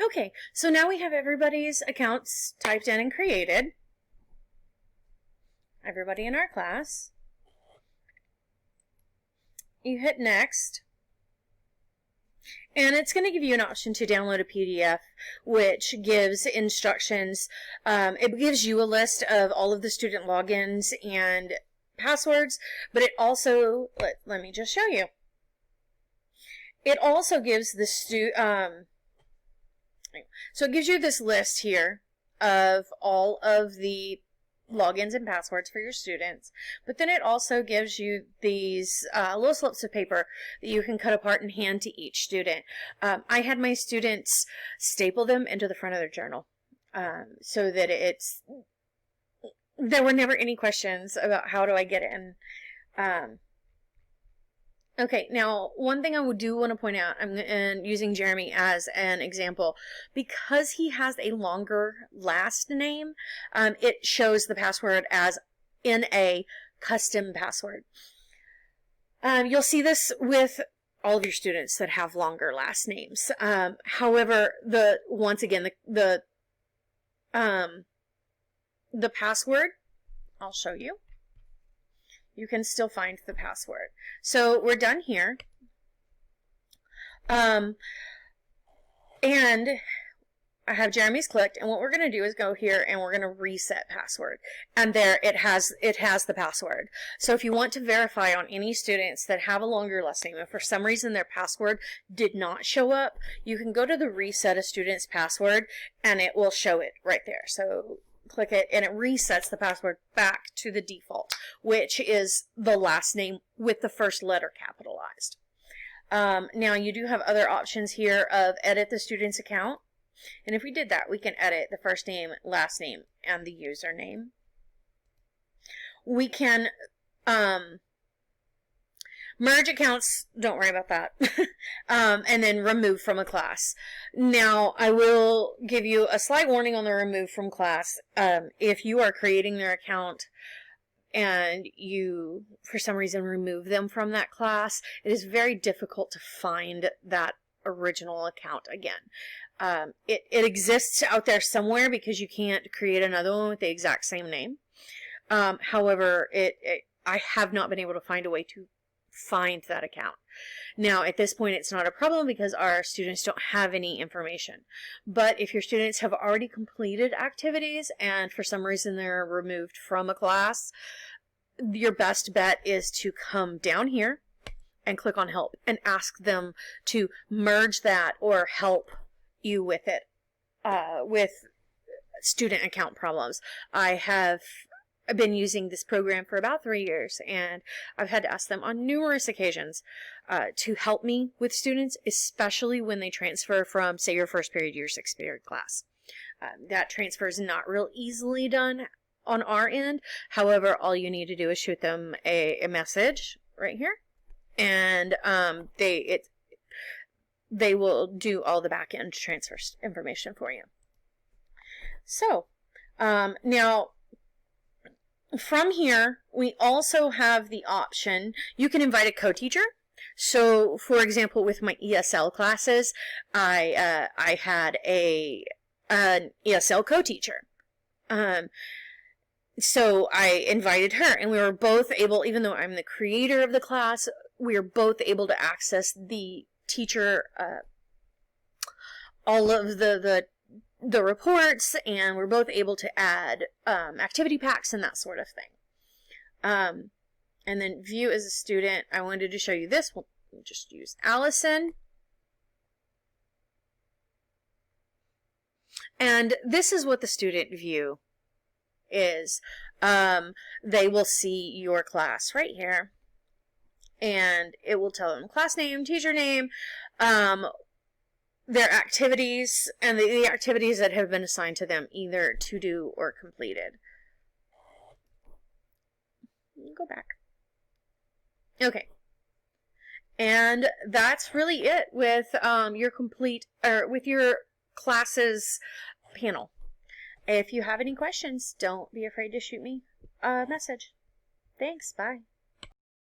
Okay, so now we have everybody's accounts typed in and created. Everybody in our class. You hit next. And it's going to give you an option to download a PDF, which gives instructions. It gives you a list of all of the student logins and passwords, but it also, let me just show you. It also gives the so it gives you this list here of all of the logins and passwords for your students, but then it also gives you these little slips of paper that you can cut apart and hand to each student. I had my students staple them into the front of their journal so that there were never any questions about how do I get in. Okay, now one thing I want to point out, and using Jeremy as an example, because he has a longer last name, it shows the password as in a custom password. You'll see this with all of your students that have longer last names. However, once again, the password, I'll show you. You can still find the password. So we're done here. And I have Jeremy's clicked, and what we're going to do is go here and we're going to reset password. And there it has the password. So if you want to verify on any students that have a longer last name, if for some reason their password did not show up, you can go to the reset a student's password and it will show it right there. So click it and it resets the password back to the default, which is the last name with the first letter capitalized. Now you do have other options here of edit the student's account, and if we did that, we can edit the first name, last name, and the username. We can merge accounts, don't worry about that, and then remove from a class. Now, I will give you a slight warning on the remove from class. If you are creating their account and you, for some reason, remove them from that class, it is very difficult to find that original account again. It exists out there somewhere because you can't create another one with the exact same name. However, I have not been able to find a way to find that account. Now, at this point, it's not a problem because our students don't have any information. But if your students have already completed activities and for some reason they're removed from a class, your best bet is to come down here and click on help and ask them to merge that or help you with it, with student account problems. I've been using this program for about 3 years, and I've had to ask them on numerous occasions to help me with students, especially when they transfer from, say, your first period, your sixth period class. That transfer is not real easily done on our end. However, all you need to do is shoot them a message right here, and they will do all the back end transfer information for you. So now, from here, we also have the option, you can invite a co-teacher. So, for example, with my ESL classes, I had an ESL co-teacher. So I invited her, and we were both able, even though I'm the creator of the class, we were both able to access the teacher, all of the reports, and we're both able to add activity packs and that sort of thing. And then view as a student, I wanted to show you this. We'll just use Allison. And this is what the student view is. They will see your class right here, and it will tell them class name, teacher name, their activities, and the activities that have been assigned to them, either to do or completed. Go back. Okay. And that's really it with with your classes panel. If you have any questions, don't be afraid to shoot me a message. Thanks. Bye.